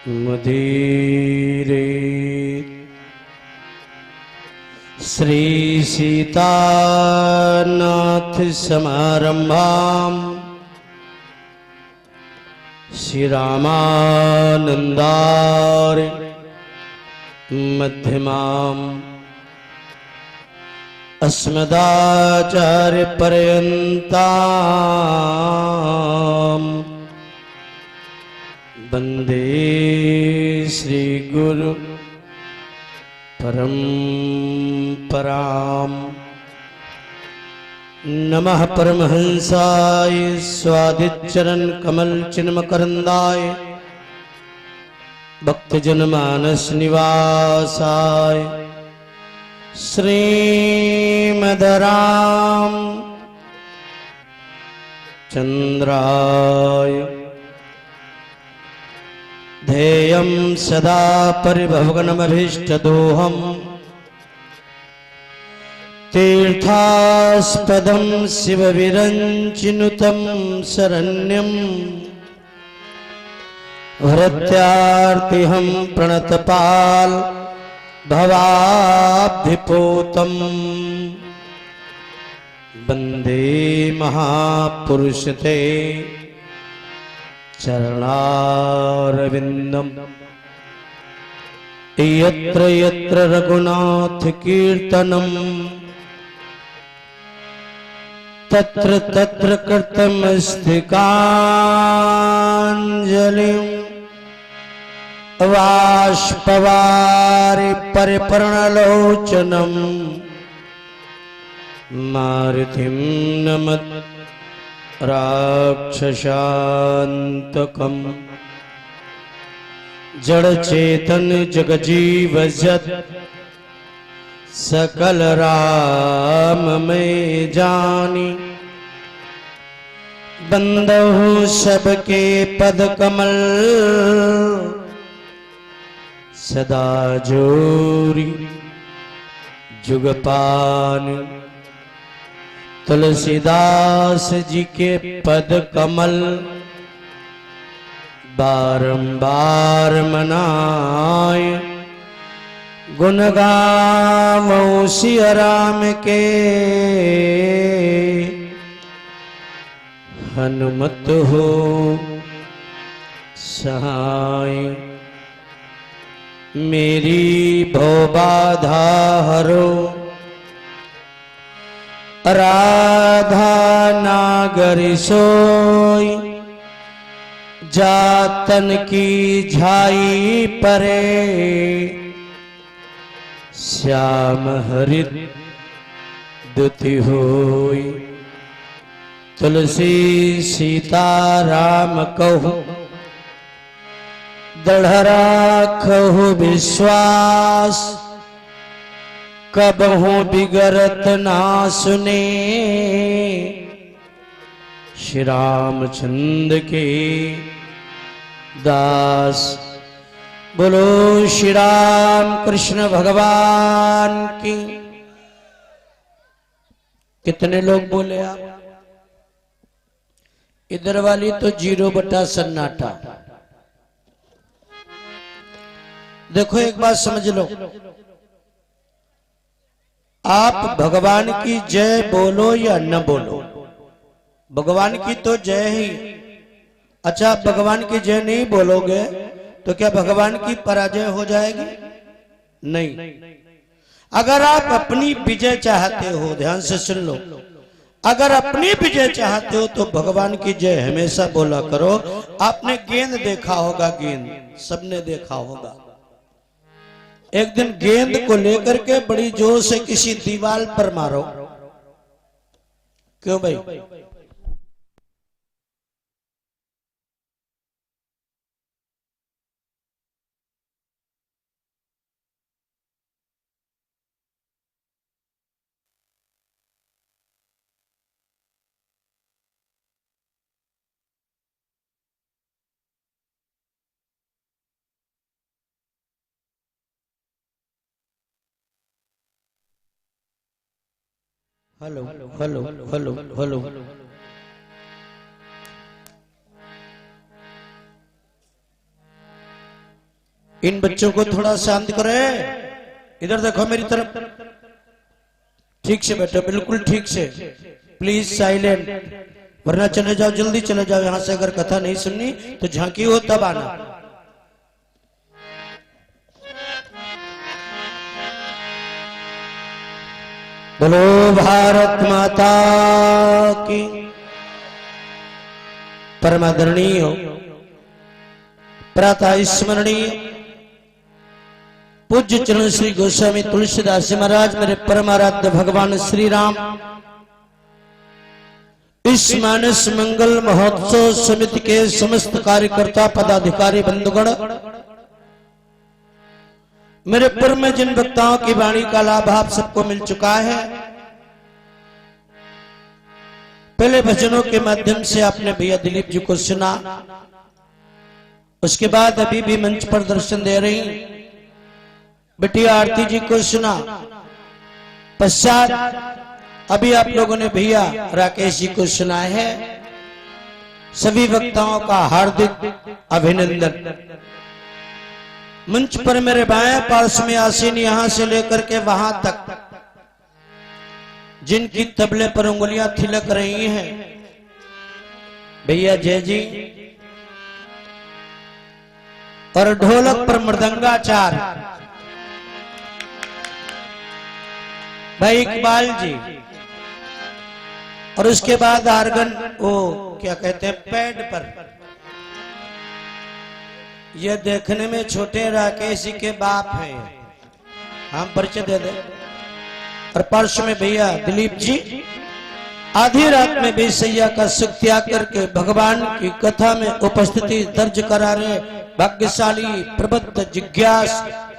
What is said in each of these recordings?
मुदीरे श्री सीतानाथ समारंभाम श्री रामानंदार मध्यमाम अस्मदाचार्य पर्यन्ताम वंदे श्री गुरु परंपराम। नमः परमहंसाय स्वादिचरण कमल चिन्मकरंदाय भक्तजनमानस निवासाय श्रीमद्राम चंद्राय ध्येयं सदा परिभवगनमभीष्टदोहम् तीर्थास्पदं शिवविरञ्चिनुतं शरण्यं भरत्यार्तिहं प्रणतपाल भवाब्धिपोतम् वन्दे महापुरुषते चरणारविंदम। यत्र यत्र रघुनाथ कीर्तनम तत्र तत्र कृतमस्तिकाञ्जलिं बाष्पवारि परिपूर्णलोचनं मारुतिं नमत राक्षसान्तकम् जड़चेतन जगजीव जत सकल राम में जानी बंदहु सबके पद कमल सदा जोरी जुगपान। तुलसीदास जी के पद कमल बारंबार मनाय गुण गावों सिया राम के हनुमत हो सहाय। मेरी भव बाधा हरो राधा नागरी सोई जातन की झाई परे श्याम हरित दुति होई। तुलसी सीता राम कहु दृढ़ राखहु विश्वास कबहु बिगरत ना सुने श्री रामचंद्र के दास। बोलो श्री राम कृष्ण भगवान की। कितने लोग बोले आप? इधर वाली तो 0 सन्नाटा। देखो एक बात समझ लो, आप भगवान की जय बोलो या न बोलो, भगवान की तो जय ही। अच्छा, भगवान की जय नहीं बोलोगे तो क्या भगवान की पराजय हो जाएगी? नहीं। अगर आप अपनी विजय चाहते हो, ध्यान से सुन लो, अगर अपनी विजय चाहते हो तो भगवान की जय हमेशा बोला करो। आपने गेंद देखा होगा, गेंद सबने देखा होगा। एक दिन गेंद को लेकर के बड़ी जोर से किसी दीवार पर मारो। क्यों भाई? Hello hello hello hello. इन बच्चों को थोड़ा शांत करे। इधर देखो मेरी तरफ, ठीक से बैठो, बिल्कुल ठीक से, प्लीज साइलेंट, वरना चले जाओ, जल्दी चले जाओ यहां से। अगर कथा नहीं सुननी तो झांकी हो तब आना। बोलो भारत माता की। परमादरणीय प्रातः स्मरणीय पूज्य चरण श्री गोस्वामी तुलसीदास जी महाराज, मेरे परमाराध्य भगवान श्री राम, इस मानस मंगल महोत्सव समिति के समस्त कार्यकर्ता पदाधिकारी बंधुगण, मेरे पूर्व में जिन वक्ताओं की वाणी का लाभ आप सबको मिल चुका है, पहले भजनों के माध्यम से आपने भैया दिलीप जी को सुना, उसके बाद अभी भी मंच पर दर्शन दे रही बिटिया आरती जी को सुना, पश्चात अभी आप लोगों ने भैया राकेश जी को सुना है। सभी वक्ताओं का हार्दिक अभिनंदन। मंच पर मेरे बाएं पार्श्व में आसीन यहां से लेकर के वहां तक जिनकी तबले पर उंगलियां थिलक रही हैं, भैया जय जी, और ढोलक पर मृदंगाचार भाई इकबाल जी, और उसके बाद आर्गन, वो क्या कहते हैं, पैड पर, ये देखने में छोटे राकेश जी के बाप हैं, हम परिचय दे दे। और पार्श्व में भैया दिलीप जी आधी रात में भी सैया का सुख त्याग करके भगवान की कथा में उपस्थिति दर्ज करा रहे भाग्यशाली प्रबुद्ध जिज्ञास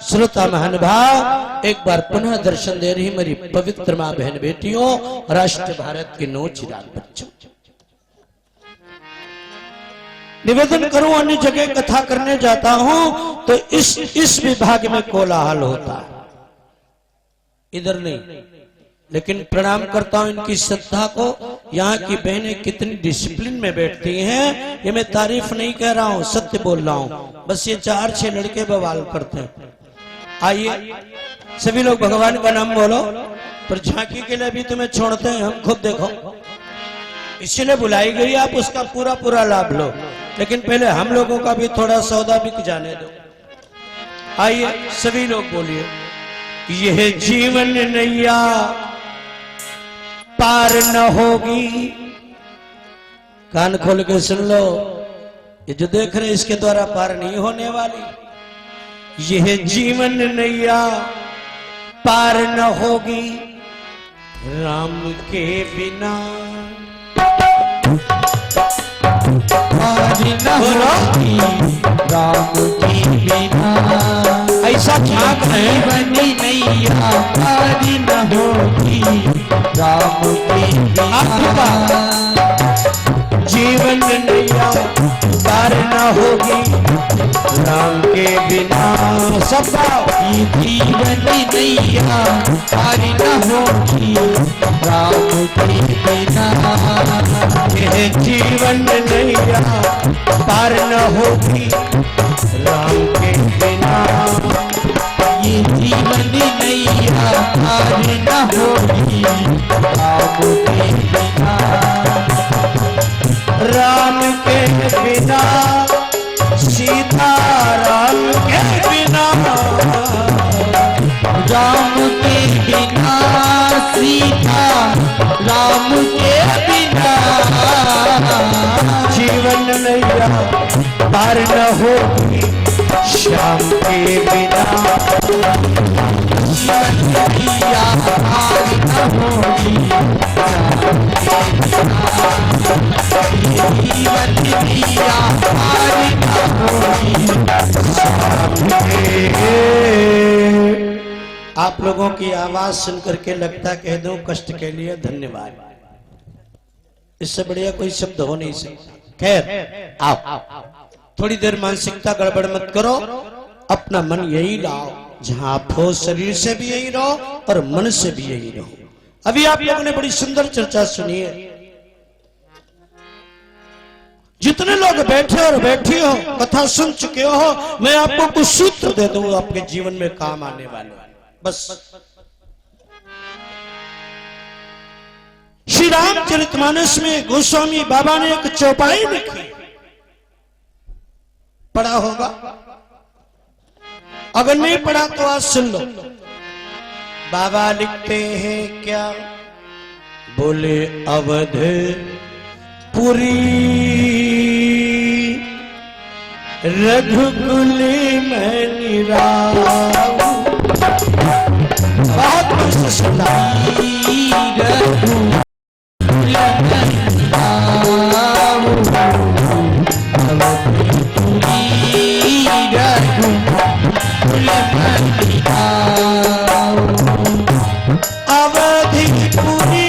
श्रोता महानुभाव, एक बार पुनः दर्शन दे रही मेरी पवित्र मां बहन बेटियों, राष्ट्र भारत के नौ चिराग बच्चों। निवेदन करूं, अन्य जगह कथा करने जाता हूं तो इस विभाग में कोलाहल होता है, इधर नहीं। लेकिन प्रणाम करता हूं इनकी श्रद्धा को। यहाँ की बहनें कितनी डिसिप्लिन में बैठती हैं, ये मैं तारीफ नहीं कह रहा हूं, सत्य बोल रहा हूं। बस ये 4-6 लड़के बवाल करते हैं। आइए सभी लोग भगवान का नाम बोलो, पर झांकी के लिए भी तुम्हें छोड़ते हैं हम, खुद देखो, इसीलिए बुलाई गई, आप उसका पूरा पूरा लाभ लो। लेकिन पहले हम लोगों का भी थोड़ा सौदा बिक जाने दो। आइए सभी लोग बोलिए, यह जीवन नैया पार न होगी। कान खोल के सुन लो, ये जो देख रहे इसके द्वारा पार नहीं होने वाली। यह जीवन नैया पार न होगी राम के बिना, पार न होगी राम के बिना। ऐसा झांक जीवन नैया पार न होगी राम के बिना। जीवन नैया पार न होगी राम के बिना। सब जीवन नैया पार न होगी राम के बिना। यह जीवन नैया पार न होगी राम के बिना। ये जीवन नैया पार न होगी राम के बिना। राम के बिना सीता, राम के बिना, राम के बिना सीता, राम के बिना। जीवन नैया पार न होगी श्याम के बिना। जीवन नैया पार न होगी जीवन नैया पार न होगी। आप लोगों की आवाज सुनकर के लगता कह दूं कष्ट के लिए धन्यवाद, इससे बढ़िया कोई शब्द हो नहीं सकता। खैर आओ, थोड़ी देर मानसिकता गड़बड़ मत करो, अपना मन यही लाओ, जहां आप हो शरीर से भी यही रहो और मन से भी यही रहो। अभी आप लोगों ने बड़ी सुंदर चर्चा सुनी है, जितने लोग बैठे और बैठी हो, कथा सुन चुके हो, मैं आपको कुछ सूत्र दे दूंगा आपके जीवन में काम आने वाले। बस श्री रामचरितमानस में गोस्वामी बाबा ने एक चौपाई लिखी, पढ़ा होगा, अगर नहीं पढ़ा तो आज सुन लो। बाबा लिखते हैं क्या, बोले अवध पुरी रघुकुल में निराऊ। बहुत कुछ सुना, अवधिपुरी रघुकुल मनिराऊ, अवधिपुरी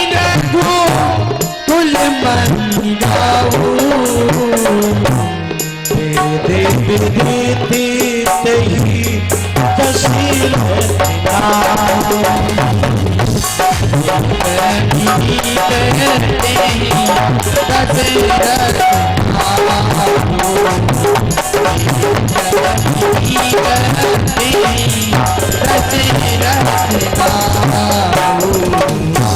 रघुकुल मनिराऊ। वेद विदित ही दशरथ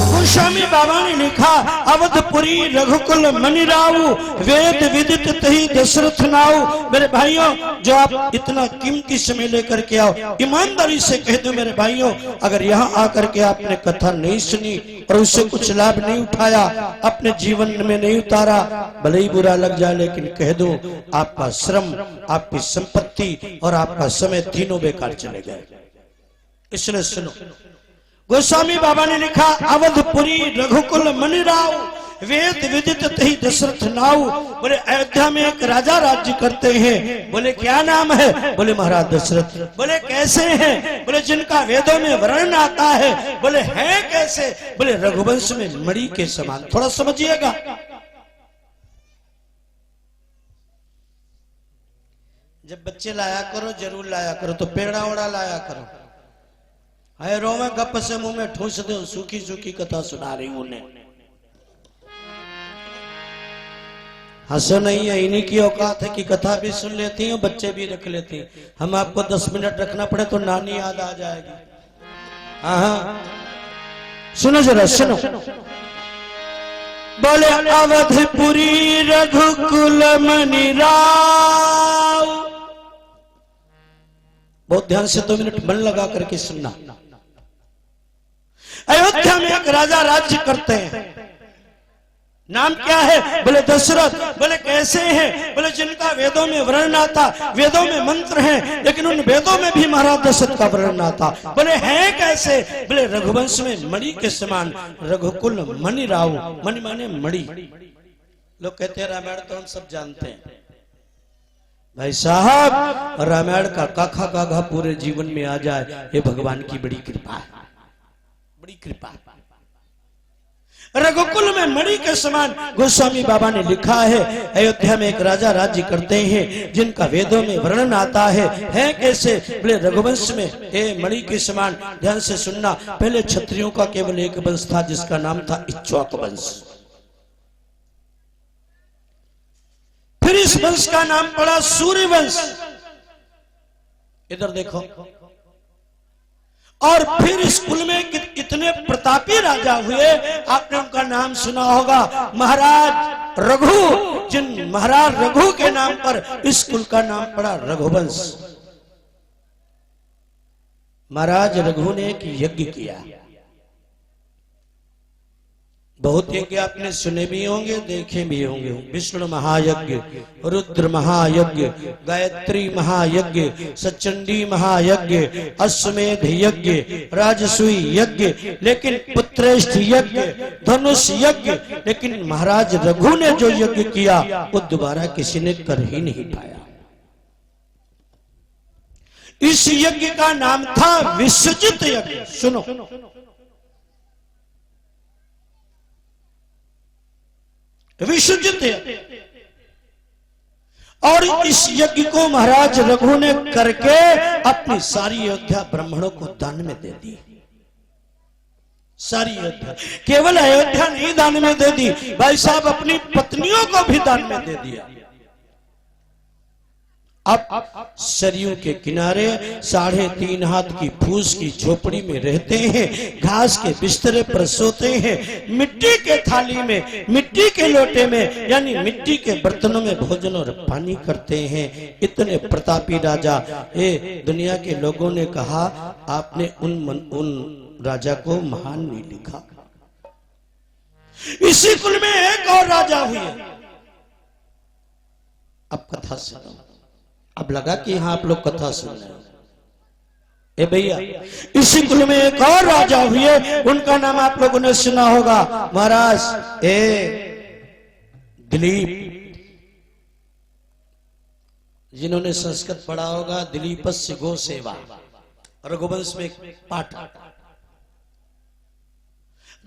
गोस्वामी बाबा ने लिखा, अवधपुरी रघुकुल मनिराऊ, वेद विदित तही दशरथ नाऊ। मेरे भाइयों, जो आप इतना कीमती समय लेकर के आओ, ईमानदारी से कह दो मेरे भाइयों, अगर यहाँ आकर के आपने कथा नहीं सुनी और उससे कुछ लाभ नहीं उठाया, अपने जीवन में नहीं उतारा, भले ही बुरा लग जाए, लेकिन कह दो आपका श्रम, आपकी संपत्ति और आपका समय तीनों बेकार चले गए। इसलिए सुनो, गोस्वामी बाबा ने लिखा, अवधपुरी रघुकुल मनिराऊ, वेद विदित तही दशरथ नाऊ। बोले अयोध्या में एक राजा राज्य करते हैं। बोले क्या नाम है? बोले महाराज दशरथ। बोले कैसे हैं? बोले जिनका वेदों में वर्णन आता है। बोले हैं कैसे? बोले रघुवंश में मणि के समान। थोड़ा समझिएगा, जब बच्चे लाया करो जरूर लाया करो, तो पेड़ा ओड़ा लाया करो। है रोवे गप से मुंह में ठूस दे, सूखी सूखी कथा सुना रही हूं उन्हें। हंसो नहीं है, इन्हीं की औकात है कि कथा भी सुन लेती हैं, बच्चे भी रख लेती हैं। हम आपको 10 मिनट रखना पड़े तो नानी याद आ जाएगी। हाँ, सुनो जरा, सुनो। बोले अवधपुरी रघुकुल मनिराऊ। बहुत ध्यान से 2 मिनट मन लगा करके सुनना। अयोध्या में एक राजा राज्य करते हैं। नाम क्या है? बोले दशरथ। बोले कैसे हैं? बोले जिनका वेदों में वर्णन आता, वेदों में मंत्र हैं, लेकिन उन वेदों में भी महाराज दशरथ का वर्णन आता। बोले हैं कैसे? बोले रघुवंश में मणि के समान, रघुकुल मनिराऊ। मणि माने मणि। लोग कहते हैं रामायण तो हम सब जानते हैं। भाई साहब, रामायण का काखा काखा पूरे जीवन में आ जाए, ये भगवान की बड़ी कृपा है, बड़ी कृपा। रघुकुल में मणि के समान गोस्वामी बाबा ने लिखा है, अयोध्या में एक राजा राज्य करते हैं, जिनका वेदों में वर्णन आता है कैसे? बोले रघुवंश में ए मणि के समान। ध्यान से सुनना, पहले क्षत्रियों का केवल एक वंश था जिसका नाम था इक्ष्वाक वंश। फिर इस वंश का नाम पड़ा सूर्य वंश। इधर देखो। और फिर इस कुल में कितने प्रतापी राजा हुए, आपने उनका नाम सुना होगा, महाराज रघु। जिन महाराज रघु के नाम पर इस कुल का नाम पड़ा रघुवंश। महाराज रघु ने एक यज्ञ किया। बहुत यज्ञ आपने सुने भी होंगे, देखे भी होंगे। विष्णु महायज्ञ, रुद्र महायज्ञ, गायत्री महायज्ञ, सचंडी महायज्ञ, अश्वमेध यज्ञ, राजसूय यज्ञ, लेकिन पुत्रेष्ठ यज्ञ, धनुष यज्ञ। लेकिन महाराज रघु ने जो यज्ञ किया वो दोबारा किसी ने कर ही नहीं पाया। इस यज्ञ का नाम था विश्वजित यज्ञ। सुनो, विश्वजित। और इस यज्ञ को महाराज रघु ने करके अपनी सारी अयोध्या ब्राह्मणों को दान में दे दी। सारी अयोध्या, केवल अयोध्या नहीं दान में दे दी, भाई साहब अपनी पत्नियों को भी दान में दे दिया। अब सरयू के किनारे 3.5 हाथ की फूस की झोपड़ी में रहते हैं, घास के बिस्तरे पर सोते हैं, मिट्टी के थाली में, मिट्टी के लोटे में, यानी मिट्टी के बर्तनों में भोजन और पानी करते हैं। इतने प्रतापी राजा, ये दुनिया के लोगों ने कहा आपने उन राजा को महान नहीं लिखा। इसी कुल में एक और राजा हुए। अब कथा सुनो। अब लगा कि यहां आप लोग कथा सुन रहे हो। ए भैया, इसी कुल में एक और राजा हुए, उनका नाम आप लोगों ने सुना होगा, महाराज दिलीप। जिन्होंने संस्कृत पढ़ा होगा, दिलीपस्य गो सेवा, रघुवंश में पाठ।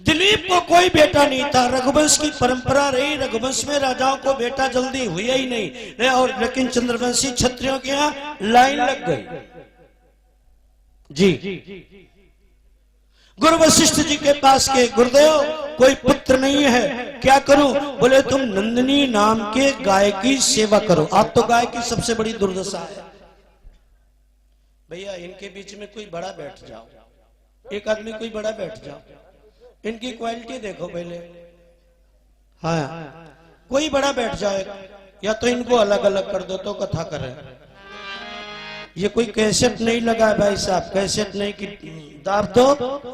दिलीप को कोई बेटा नहीं था, रघुवंश की परंपरा रही, रघुवंश में राजाओं को बेटा जल्दी हुआ ही नहीं, और लेकिन चंद्रवंशी क्षत्रियों के यहां लाइन लग गई जी। गुरु वशिष्ठ जी के पास के, गुरुदेव कोई पुत्र नहीं है, क्या करूं? बोले तुम नंदिनी नाम के गाय की सेवा करो। आप तो गाय की सबसे बड़ी दुर्दशा है भैया। इनके बीच में कोई बड़ा बैठ जाओ, एक आदमी कोई बड़ा बैठ जाओ, इनकी क्वालिटी देखो पहले। हाँ, कोई बड़ा बैठ जाएगा, या तो इनको अलग अलग कर दो तो कथा करें। ये कोई कैसेट नहीं लगा भाई साहब, कैसेट नहीं कि दाब दो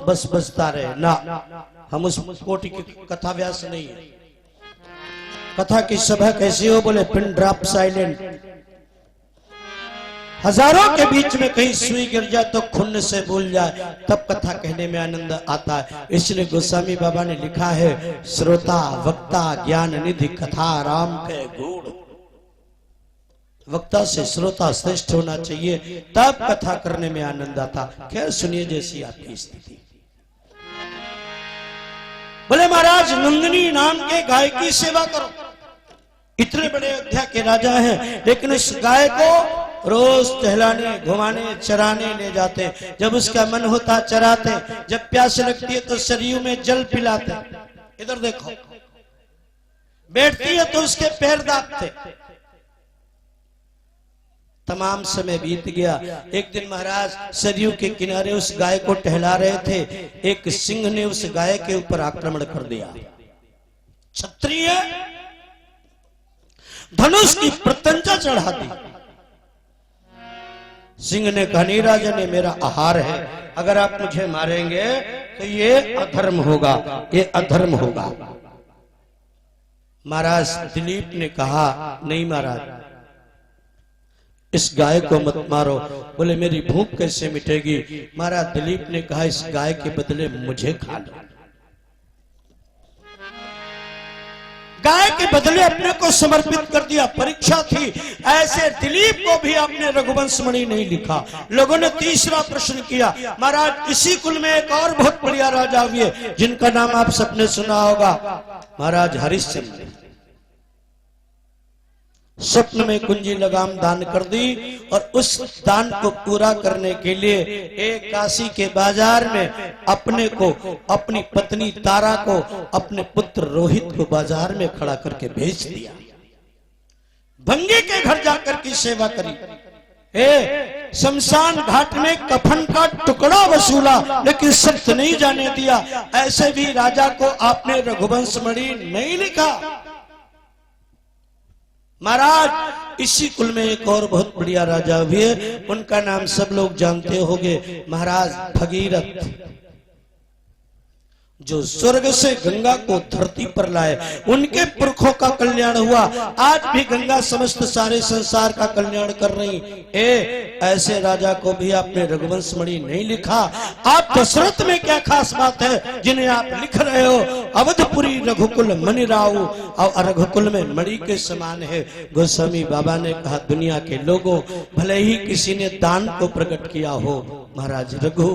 बस बजता रहे ना। हम उस कोटि की कथा व्यास नहीं है। कथा की सभा कैसी हो? बोले पिन ड्रॉप साइलेंट। हजारों के बीच में कहीं सुई गिर जाए तो खुन्न से भूल जाए, तब कथा कहने में आनंद आता है। इसलिए गोस्वामी बाबा ने लिखा है, श्रोता वक्ता ज्ञान निधि कथा राम के गुण। वक्ता से श्रोता श्रेष्ठ होना चाहिए, तब कथा करने में आनंद आता। खैर सुनिए जैसी आपकी स्थिति। बोले महाराज नंदिनी नाम के गाय की सेवा करो। इतने बड़े अयोध्या के राजा हैं, लेकिन इस गाय को रोज टहलाने, घुमाने, चराने ले जाते। जब उसका मन होता चराते, जब प्यास लगती है तो सरयू में जल पिलाते। इधर देखो, बैठती है तो उसके पैर दाबते। तमाम समय बीत गया। एक दिन महाराज सरयू के किनारे उस गाय को टहला रहे थे, एक सिंह ने उस गाय के ऊपर आक्रमण कर दिया। क्षत्रिय धनुष की प्रत्यंचा चढ़ा दी। सिंह ने कहा, नहीं राजन, ये मेरा आहार है, अगर आप मुझे मारेंगे तो ये अधर्म होगा, ये अधर्म होगा। महाराज दिलीप ने कहा, नहीं महाराज, इस गाय को मत मारो। बोले मेरी भूख कैसे मिटेगी? महाराज दिलीप ने कहा, इस गाय के बदले मुझे खा लो। गाय के बदले अपने को समर्पित कर दिया। परीक्षा थी, ऐसे दिलीप को भी आपने रघुवंश मणि नहीं लिखा। लोगों ने तीसरा प्रश्न किया। महाराज इसी कुल में एक और बहुत बढ़िया राजा हुए, जिनका नाम आप सबने सुना होगा, महाराज हरिश्चंद्र। स्वप्न में कुंजी लगाम दान कर दी, और उस दान को पूरा करने के लिए एक काशी के बाजार में अपने को, अपनी पत्नी तारा को, अपने पुत्र रोहित को बाजार में खड़ा करके भेज दिया। भंगी के घर जाकर की सेवा करी। शमशान घाट में कफन का टुकड़ा वसूला, लेकिन सत्य नहीं जाने दिया। ऐसे भी राजा को आपने रघुवंश मणि नहीं लिखा। महाराज इसी कुल में एक और बहुत बढ़िया राजा हुए, उनका नाम सब लोग जानते होंगे, महाराज भगीरथ, जो स्वर्ग से गंगा को धरती पर लाए। उनके पुरखों का कल्याण हुआ। आज भी गंगा समस्त सारे संसार का कल्याण कर रही। ऐसे राजा को भी आपने रघुवंश मणि नहीं लिखा। आप दशरथ में क्या खास बात है जिन्हें आप लिख रहे हो? अवधपुरी रघुकुल मणि राव, और रघुकुल में मणि के समान है। गोस्वामी बाबा ने कहा, दुनिया के लोगों, भले ही किसी ने दान को प्रकट किया हो, महाराज रघु,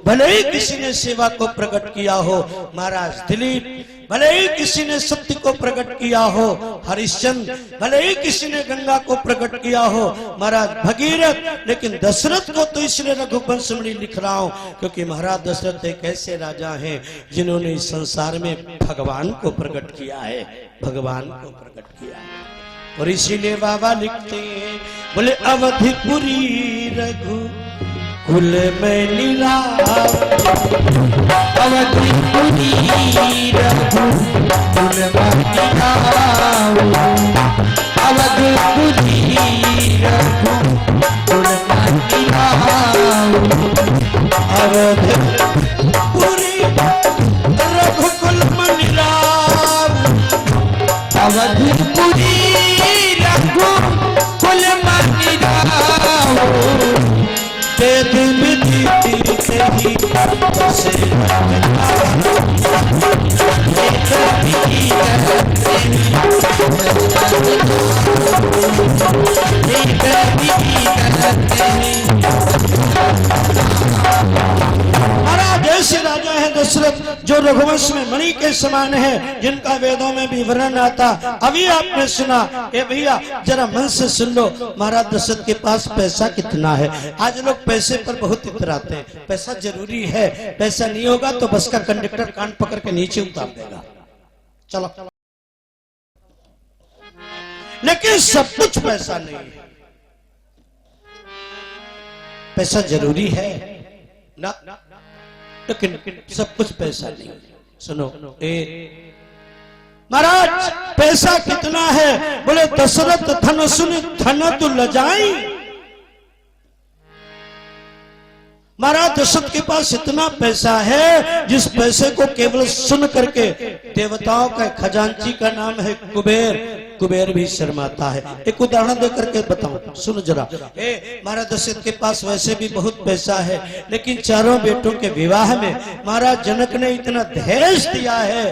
भले ही किसी ने सेवा को प्रकट किया हो महाराज दिलीप, भले ही किसी ने सत्य को प्रकट किया हो हरिश्चंद्र, भले ही किसी ने गंगा को प्रकट किया हो महाराज भगीरथ, लेकिन दशरथ को तो इसलिए रघुवंश में लिख रहा हूं क्योंकि महाराज दशरथ एक ऐसे राजा हैं जिन्होंने इस संसार में भगवान को प्रकट किया है, भगवान को प्रकट किया है। और इसीलिए बाबा लिखते हैं, बोले अवधिपुरी रघु कुल में लीलावती, अवधिपुरी रघु कुल में लीलावती, अवधिपुरी रघु कुल में लीलावती, अवधिपुरी रघुकुल में लीलावती, अवधिपुरी रघुकुल में लीलावती, वेद विधि तेहि बसे महाराज ऐसे राजा है दशरथ जो रघुवंश में मणि के समान है, जिनका वेदों में भी वर्णन आता। अभी आपने सुना, ए भैया जरा मन से सुन लो, महाराज दशरथ के पास पैसा कितना है। आज लोग पैसे पर बहुत इतराते हैं, पैसा जरूरी है, पैसा नहीं होगा तो बस का कंडक्टर कान पकड़ के नीचे उतार देगा, चलो। लेकिन सब कुछ पैसा नहीं है, पैसा जरूरी है ना, लेकिन सब कुछ पैसा नहीं। सुनो महाराज पैसा कितना है, बोले दशरथ धन सुन धन तु लजाई। महाराज दशरथ के पास इतना पैसा है जिस पैसे को केवल सुन करके देवताओं का खजांची का नाम है कुबेर, कुबेर भी शर्माता है। एक उदाहरण देकर के बताऊं, सुन जरा। महाराज दशरथ के पास वैसे भी बहुत पैसा है, लेकिन चारों बेटों के विवाह में महाराज जनक ने इतना दहेज दिया है,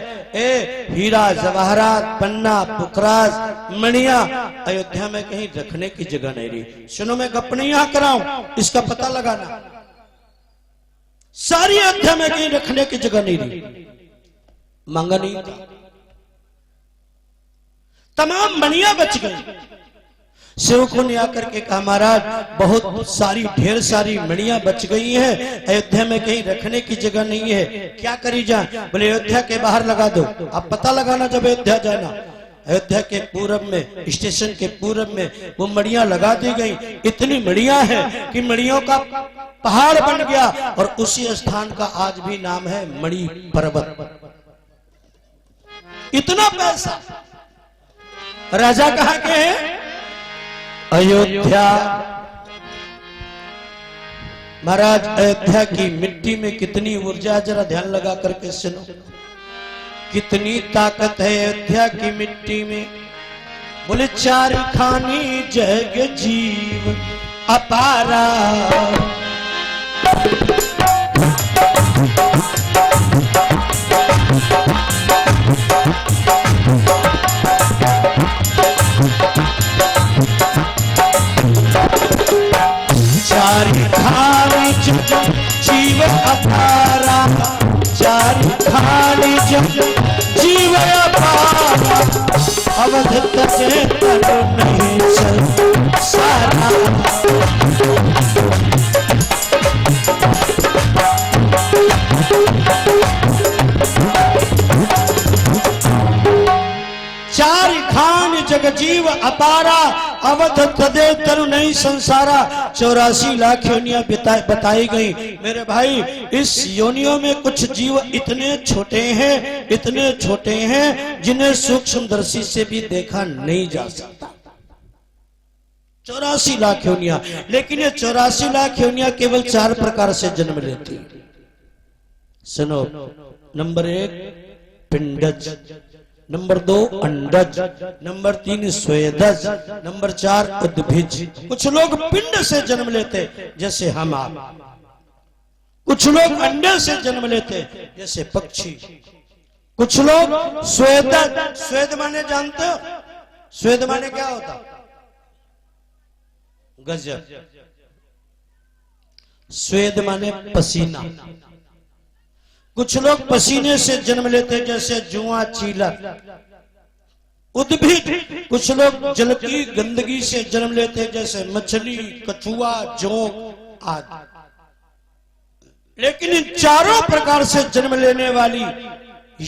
हीरा जवाहरात पन्ना पुखराज मणिया, अयोध्या में कहीं रखने की जगह नहीं रही। सुनो मैं गप नहीं यहां कराऊं, इसका पता लगाना। सारी अयोध्या में कहीं रखने की जगह नहीं रही, मांगा नहीं था, तमाम मणियां बच गई। सेवकों ने आकर के कहा महाराज बहुत सारी ढेर सारी मणियां बच गई हैं, अयोध्या में कहीं रखने की जगह नहीं है, क्या करी जाए। बोले अयोध्या के बाहर लगा दो। अब पता लगाना जब अयोध्या जाना, अयोध्या के पूरब में, स्टेशन के पूरब में वो मड़ियां लगा दी गई। इतनी मड़ियां हैं कि मड़ियों का पहाड़ बन गया, और उसी स्थान का आज भी नाम है मणि पर्वत। इतना पैसा। राजा कहाँ के हैं? अयोध्या। महाराज अयोध्या की मिट्टी में कितनी ऊर्जा, जरा ध्यान लगा करके सुनो। कितनी ताकत है अयोध्या की मिट्टी में। बोले चार खानी जग जीव अपारा, चार खानी जग जीव अपारा, चार खानी जग जीव अपारा, अवध तजे तनु नहीं संसारा। चार खान जगजीव अपारा, अवध तदे तरु नहीं संसारा। 84 लाख योनियां बताई गई। मेरे भाई इस योनियों में कुछ जीव इतने छोटे हैं, इतने छोटे हैं जिन्हें सूक्ष्मदर्शी से भी देखा नहीं जा सकता। 84 लाख योनियां। लेकिन ये 84 लाख योनियां केवल 4 प्रकार से जन्म लेती। सुनो, नंबर 1 पिंडज, नंबर 2 अंडज, नंबर 3 स्वेदज, नंबर 4 उद्भिज। कुछ लोग पिंड से जन्म लेते जैसे हम आप, कुछ लोग अंडे से जन्म लेते जैसे पक्षी, कुछ लोग स्वेदज। स्वेद माने जानते हो? स्वेद माने क्या होता? गजब। स्वेद माने पसीना। कुछ लोग पसीने से जन्म लेते जैसे जुआ, चीला, उद्भिद। कुछ लोग जल की गंदगी से जन्म लेते जैसे मछली, कछुआ, जोंक आदि। लेकिन इन चारों प्रकार से जन्म लेने वाली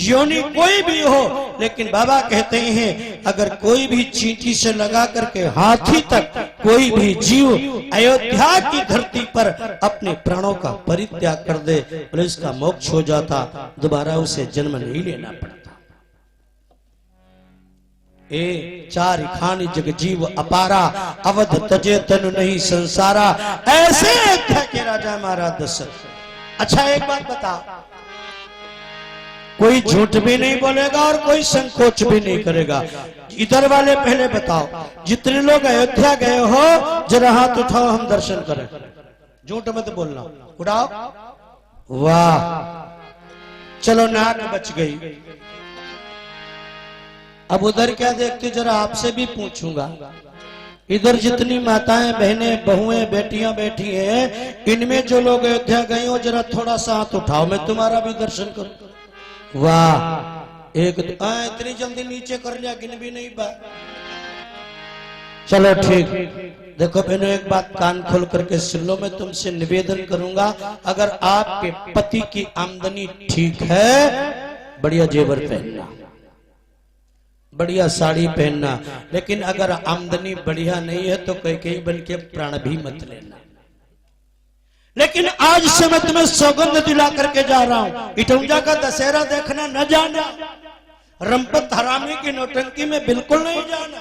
योनि कोई भी हो, लेकिन बाबा कहते हैं अगर कोई भी चींटी से लगा करके हाथी तक कोई भी जीव अयोध्या की धरती पर अपने प्राणों का परित्याग कर दे, बोले इसका मोक्ष हो जाता, दोबारा उसे जन्म नहीं लेना पड़ता। ए चार खानी जग जीव अपारा, अवध तजे तनु नहीं संसारा, ऐसे अयोध्या के राजा महाराज दशरथ। अच्छा एक बात बता, कोई झूठ भी नहीं बोलेगा और कोई संकोच भी नहीं करेगा। इधर वाले पहले बताओ, जितने लोग अयोध्या गए हो जरा हाथ उठाओ, हम दर्शन करें। झूठ मत बोलना, उठाओ। वाह, चलो नाक बच गई। अब उधर क्या देखते, जरा आपसे भी पूछूंगा। इधर जितनी माताएं, बहनें, बहुएं, बेटियां बैठी हैं, इनमें जो लोग अयोध्या गए हो जरा थोड़ा सा हाथ उठाओ, मैं तुम्हारा भी दर्शन करूं। वाह, एक इतनी जल्दी नीचे कर लिया, गिन भी नहीं बा। चलो ठीक। देखो बहनों, एक बात कान खोल करके सुन लो, मैं तुमसे निवेदन करूंगा, अगर आपके पति की आमदनी ठीक है, बढ़िया जेवर पहनना, बढ़िया साड़ी पहनना। लेकिन अगर आमदनी बढ़िया नहीं है तो कई बन के प्राण भी मत लेना। लेकिन आज से मैं तुम्हें सौगंध दिला करके जा रहा हूं, इटौंजा का दशहरा देखना न जाना, रंपत हरामी की नौटंकी में बिल्कुल नहीं जाना।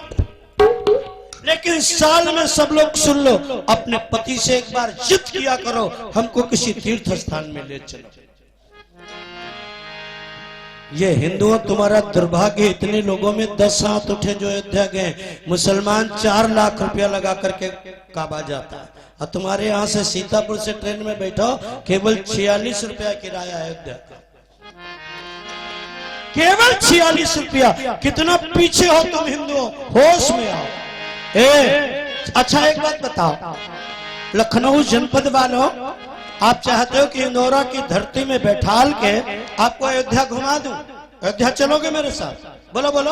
लेकिन साल में सब लोग सुन लो, अपने पति से एक बार जिद किया करो, हमको किसी तीर्थ स्थान में ले चलो। ये हिंदुओं तुम्हारा दुर्भाग्य, इतने लोगों में 10 हाथ उठे जो अयोध्या गए। मुसलमान 4 लाख रुपया लगा करके काबा जाता है, और तुम्हारे यहाँ से सीतापुर से ट्रेन में बैठो, केवल 46 रुपया किराया अयोध्या का, केवल 46 रुपया। कितना पीछे हो तुम हिंदुओं, होश में आओ। अच्छा एक बात बताओ, लखनऊ जनपद वालों, आप चाहते हो कि इंदौरा की धरती में बैठाल के आपको अयोध्या घुमा दूं? अयोध्या चलोगे मेरे साथ? बोलो बोलो,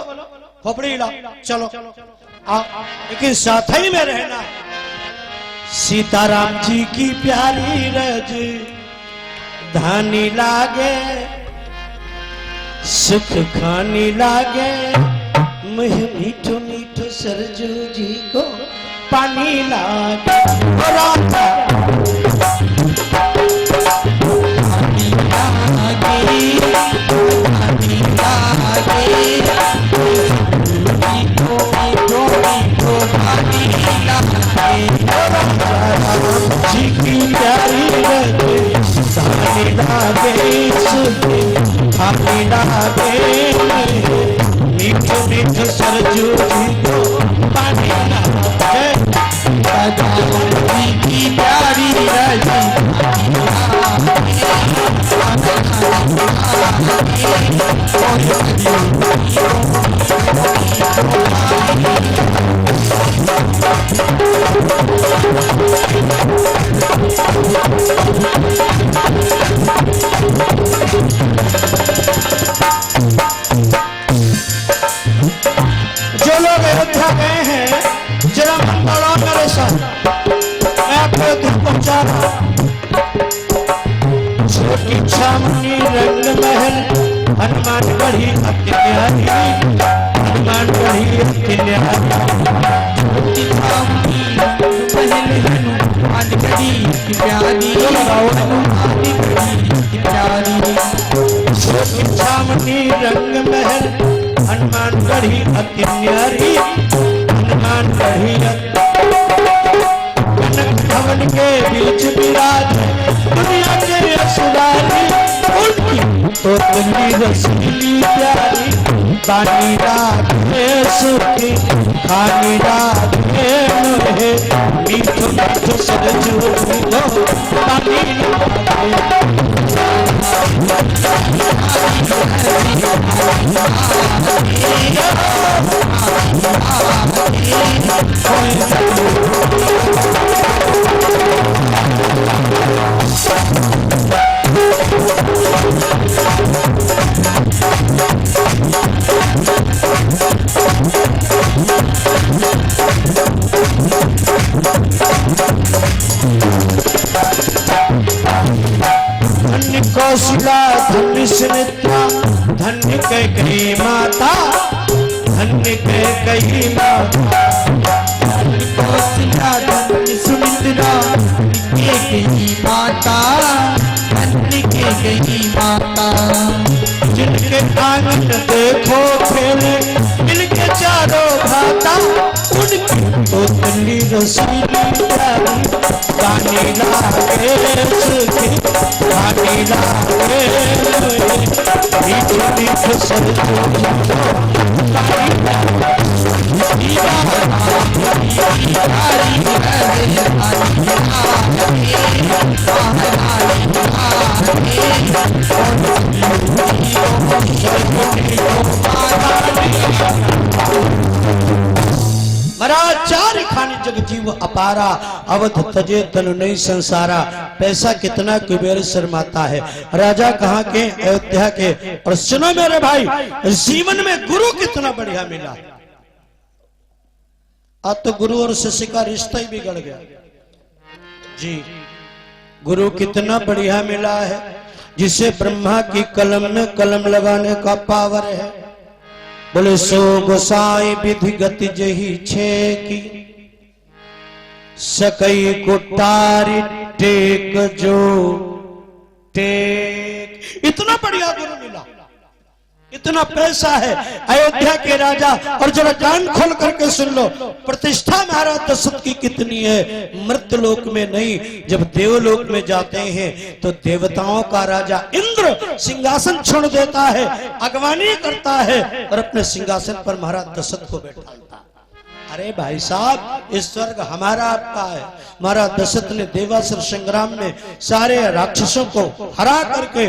खोपड़ी हिलाओ, चलो आओ, लेकिन साथ ही में रहना। सीताराम जी की प्यारी रज धानी लागे, सुख खानी लागे, मुह मीठो मीठो सरजू जी को पानी लागे। जी की प्यारी धानी लागे, धानी लागे, मीठो मीठो सरजू जी को पानी लागे। जी की प्यारी जो लोग अयोध्या गए हैं, जरा मन बढ़ाओ मेरे साथ, मैं आपको दुख पहुंचा रहा हूं। छोटी छावनी रंग महल, हनुमानगढ़ी अति न्यारी, हनुमानगढ़ी अति न्यारी। छोटी छावनी महल, हनुमानगढ़ी की प्यारी, हनुमानगढ़ी की प्यारी। छोटी छावनी रंग महल, हनुमानगढ़ी अति न्यारी, हनुमानगढ़ी। कनक भवन के बीच विराज, दुनिया के असुरारी, उनकी तो तुम्हें रसीली प्यारी। पानी राधे सुखी, खानी राधे मुहे, मीठो मीठो सरजू को पानी लागे। धन्य सुमित्रा, धन्य कैकेयी माता, धन्य कैकेयी माता। कौशल्या धन्य सुमित्रा, कैकेयी माता, धन्य कैकेयी माता। जिनके आंगन देखो खेले मिलके चारों भाता, उनकी तो तली रसीली प्यारी, गाने लागे सुखी, गाने लागे मीठ मीठ महाराज चार खाने जग जीव अपारा, अवध तजे तनु नहीं संसारा। पैसा कितना कुबेर शर्माता है। राजा कहाँ के? अयोध्या के। और सुनो मेरे भाई, जीवन में गुरु कितना बढ़िया मिला। आज तो गुरु और शिष्य का रिश्ता ही बिगड़ गया जी। गुरु कितना बढ़िया मिला है, जिसे ब्रह्मा की कलम में कलम लगाने का पावर है। बोले सो गोसाई विधि गति जही छे की, सकई को तारी टेक जो टेक। इतना बढ़िया गुरु मिला, इतना पैसा है। अयोध्या के राजा, और जरा कान खोल करके सुन लो, प्रतिष्ठा महाराज दशरथ की कितनी है। मृत्यु लोक में नहीं, जब देवलोक में जाते हैं तो देवताओं का राजा इंद्र सिंहासन छोड़ देता है, अगवानी करता है और अपने सिंहासन पर महाराज दशरथ को बैठाता। अरे भाई साहब, इस स्वर्ग हमारा आपका है। महाराज दशरथ ने देवासुर संग्राम में सारे राक्षसों को हरा करके